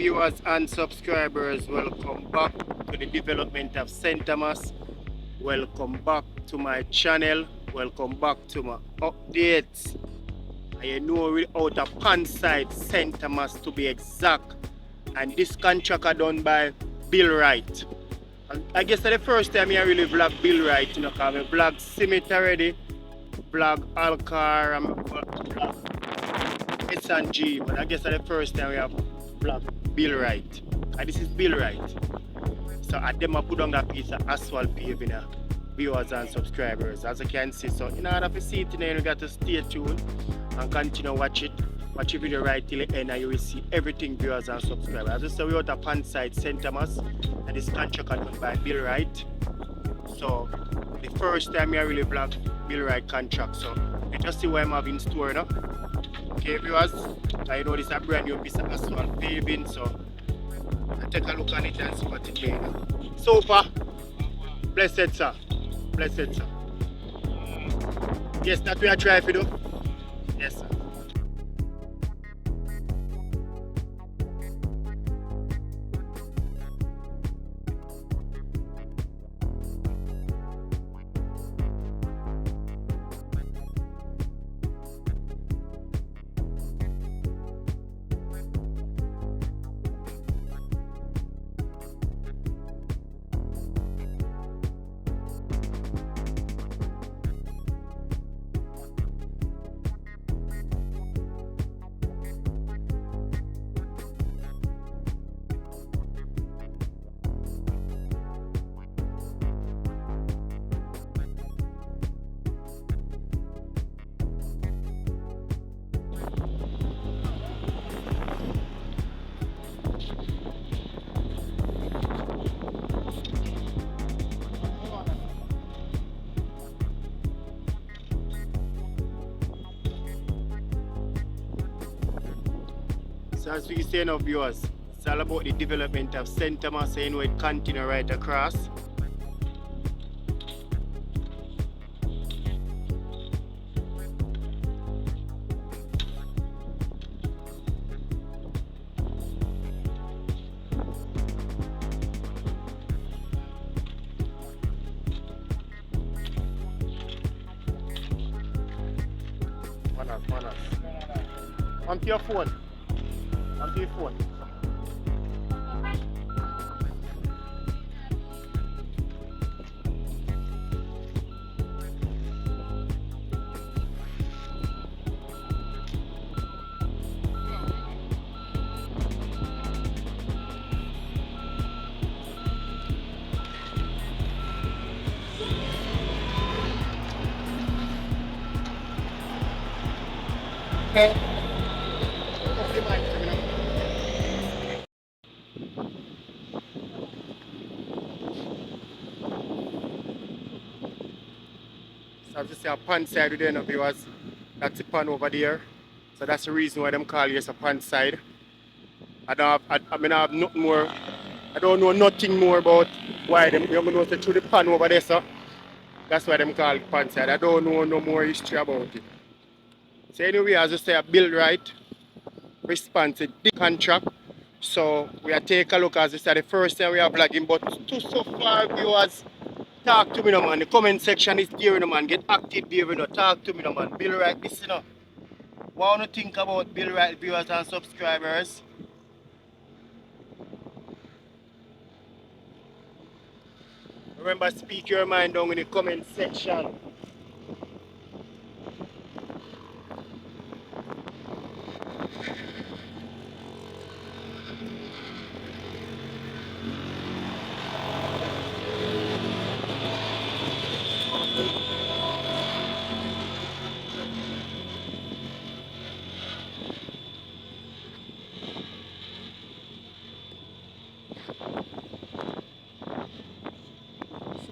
Viewers and subscribers, welcome back to the development of St. Thomas. Welcome back to my channel. Welcome back to my updates. I know we're out of Pondside, St. Thomas to be exact. And this contract are done by Bill Wright. And I guess that's the first time I really vlog Bill Wright, you know, because I vlog Cement already, vlog Alcar, and vlog S&G, but I guess that's the first time we have vlog Bill Wright. And this is Bill Wright. So at them I put on that piece of asphalt paving, viewers and subscribers, as you can see. So in order to see it, you got to stay tuned and continue watch it. Watch the video right till the end and you will see everything, viewers and subscribers. As I said, we're out of Pondside, St. Thomas, and this contract done by Bill Wright. So the first time I really vlog Bill Wright contract. So let's just see what I'm having in store now. Okay, viewers, I know this is a brand new piece of asphalt paving, so I take a look at it and see what it means. So far, blessed sir, blessed sir. Yes, that we are trying to do. Yes sir. So as we say now, viewers, it's all about the development of St. Thomas, so you know it continue right across. Manners. Onto your phone. Onto your phone. Okay. So as you see a Pondside there now, viewers, that's the pond over there. So that's the reason why them call it a Pondside. I have nothing more. I don't know nothing more about why them, you know, through the pond over there, so that's why them call it Pondside. I don't know no more history about it. So anyway, as I say, I Bill Wright response to the contract. So we are take a look, as I said, the first time we are vlogging, but to so far, viewers, talk to me no man. The comment section is there, no man. Get active there, you know. Talk to me no man. Bill Wright, this, you know. What do you think about Bill Wright, viewers and subscribers? Remember, speak your mind down in the comment section.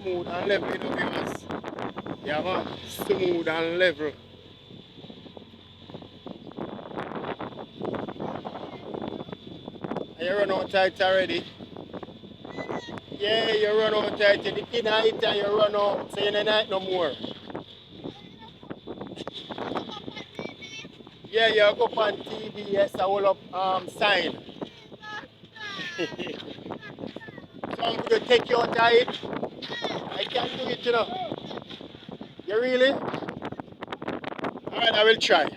Smooth and level, you know, viewers. Yeah, man. Smooth and level. And you run out tight already. Yeah, you run out tight. The inner it and you run out. So you don't need no more. Yeah, you go up on TV, yes, I will up sign. So I'm gonna take you out of it. I can't do it, you know. You really? Alright, I will try.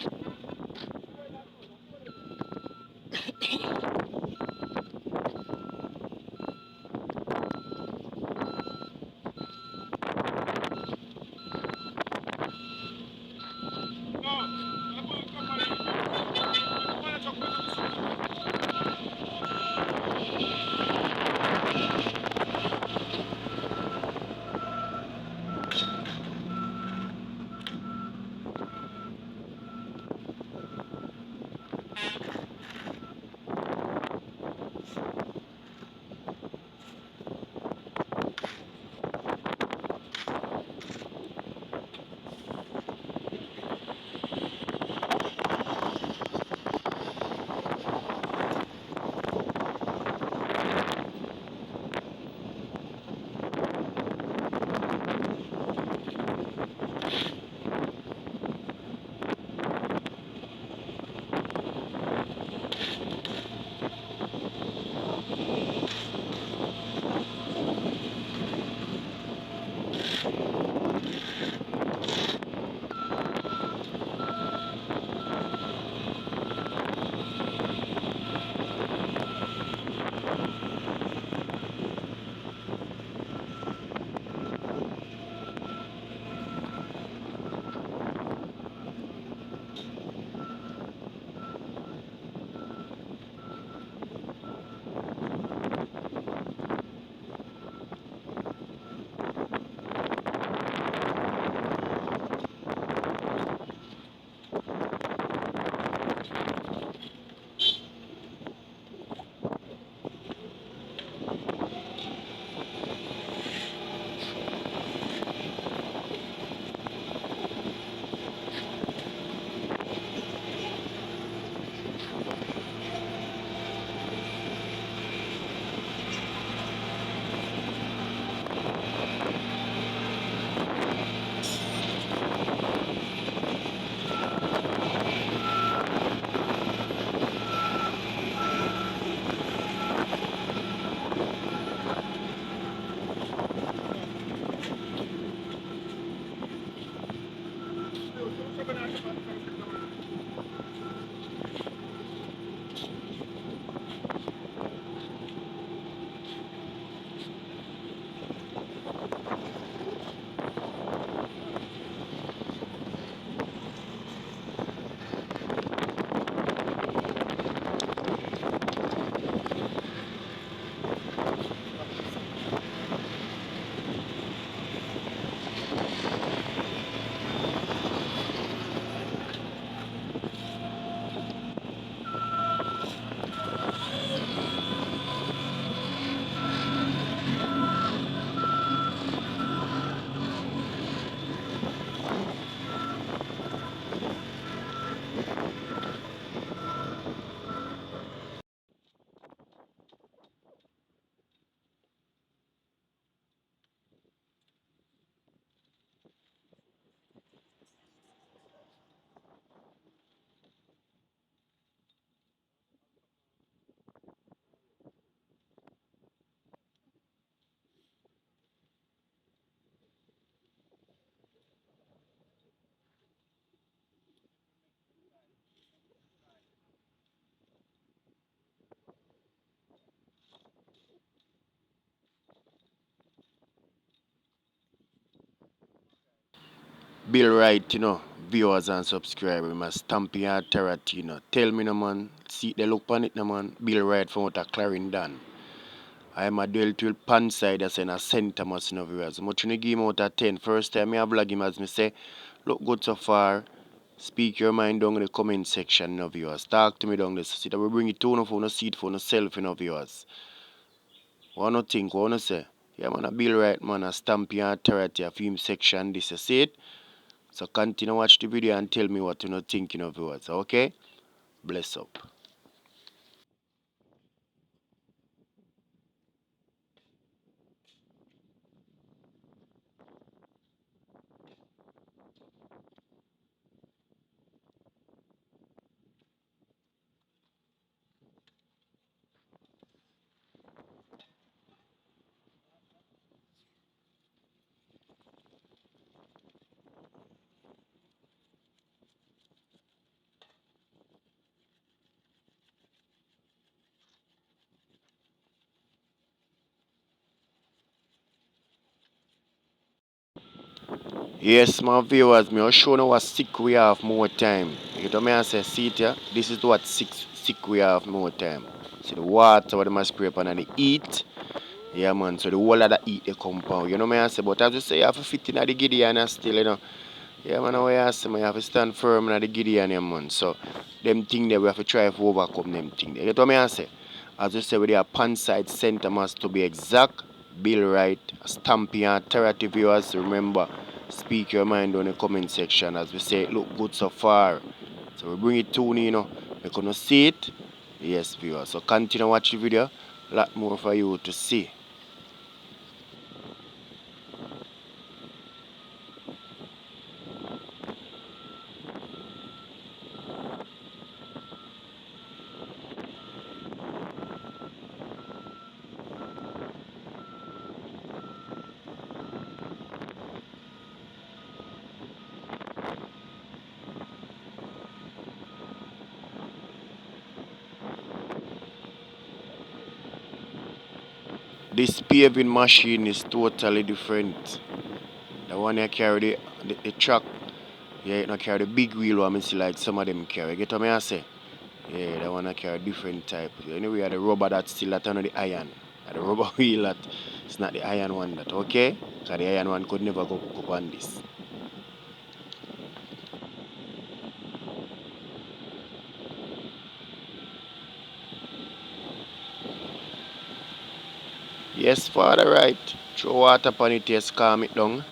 Bill right, viewers and subscribers, must stamp your authority, Tell me, no man, see the look on it, no man. Bill right from what a Clarendon. I am a dual to Pondside as in a center, must know viewers. Much you give him out of 10. First time I vlog him as me say, look good so far. Speak your mind down in the comment section, viewers. Talk to me down there. So that we bring it to no phone, no seat for no self, viewers. What no think, what no say? Yeah, man, a Bill right, man, a stamp your authority, a film section, this, you see it? So continue watch the video and tell me what you know thinking of viewers, okay? Bless up. Yes, my viewers, me will show you what sick we have more time. You know me I say, see it here? This is what sick we have more time. See the water what they must spray upon and the heat. Yeah man, so the whole of the heat they compound. You know me I say, but as you say, you have to fit in at the Gideon and still, you know. Yeah man, I I say, man, you have to stand firm in the Gideon, yeah, man. So them thing that we have to try to overcome them thing. You know me I say? As you say, with their Pondside center must to be exact, bill right, stamping and alternative viewers. Remember, speak your mind on the comment section. As we say, it look good so far. So we bring it to you know. You're gonna see it. Yes, viewers. So continue watch the video. Lot more for you to see. This paving machine is totally different. The one that carry the truck, yeah, it not carry the big wheel one I see like some of them carry. Get what me I say? Yeah, that one that carry different type. Anyway, the rubber that's still that on the iron. The rubber wheel that it's not the iron one that okay? Because the iron one could never go on this. Yes, father, right. Throw water upon it, yes, calm it down.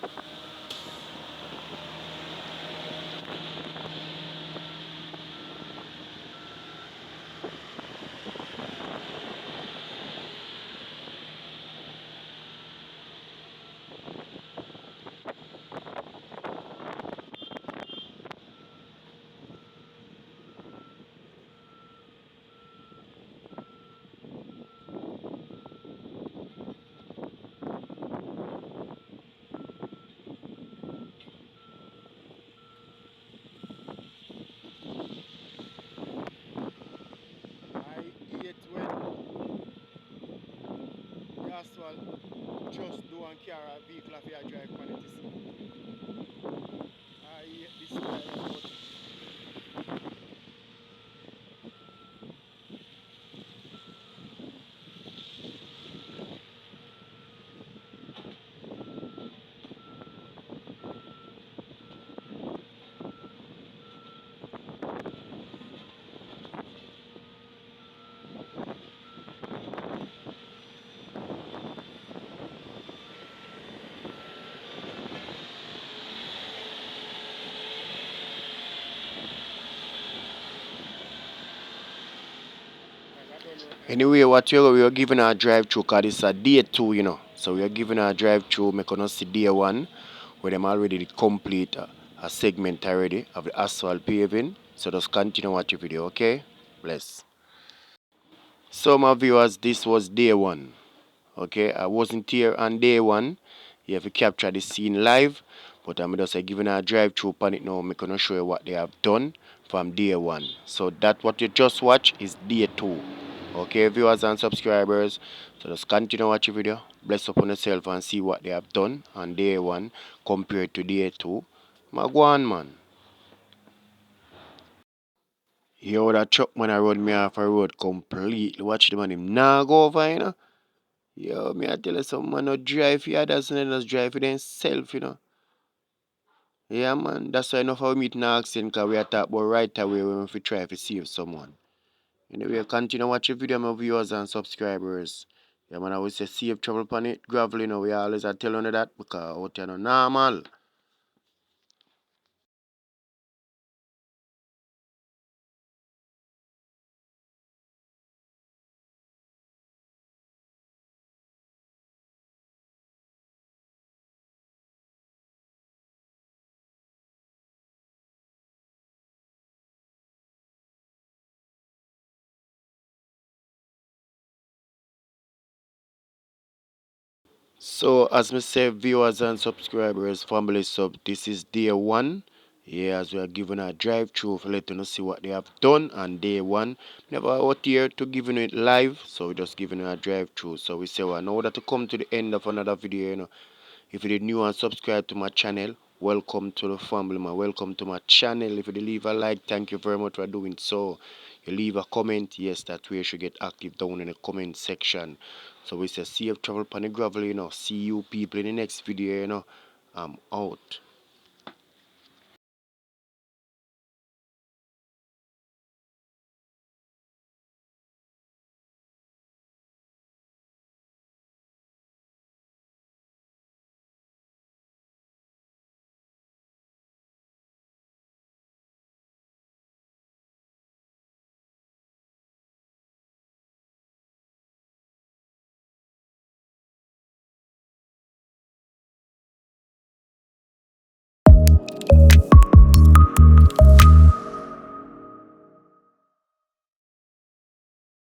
I hate when the asphalt just do and carry a vehicle of your drive on it. I hate this style. Anyway, what we are giving our drive through because it's a day two, you know. So we are giving our drive through, make us see day one, where them already did complete a segment already of the asphalt paving. So just continue watch the video, okay? Bless. So my viewers, this was day one. Okay, I wasn't here on day one. You have to capture the scene live. But I'm just giving a drive through upon it now. I'm gonna show you what they have done from day one. So that what you just watch is day two. Okay, viewers and subscribers. So just continue watch the video. Bless upon yourself and see what they have done on day one compared to day two. My go on, man. Yo, that truck man I run me off a road completely. Watch the man him nah go over, you know. Yo, me I tell you some man no drive for others and then just drive for themselves, you know. Yeah, man. That's why enough of we meet in accident because we are talk about right away when we try to save someone. Anyway, continue watch the video, my viewers and subscribers. Yeah, man, I always say save trouble upon it. Gravel, you know, we always are telling you that because out here no normal. So, as me say, viewers and subscribers, family sub, this is day one. Yeah, as we are giving a drive through for letting us see what they have done on day one. Never out here to giving it live, so we're just giving a drive through. So we say, well, now that to come to the end of another video, you know, if you're new and subscribe to my channel, Welcome to the family, man. Welcome to my channel. If you leave a like, thank you very much for doing so. You leave a comment, yes, that way you should get active down in the comment section. So we say safe travel upon the gravel, See you people in the next video, I'm out.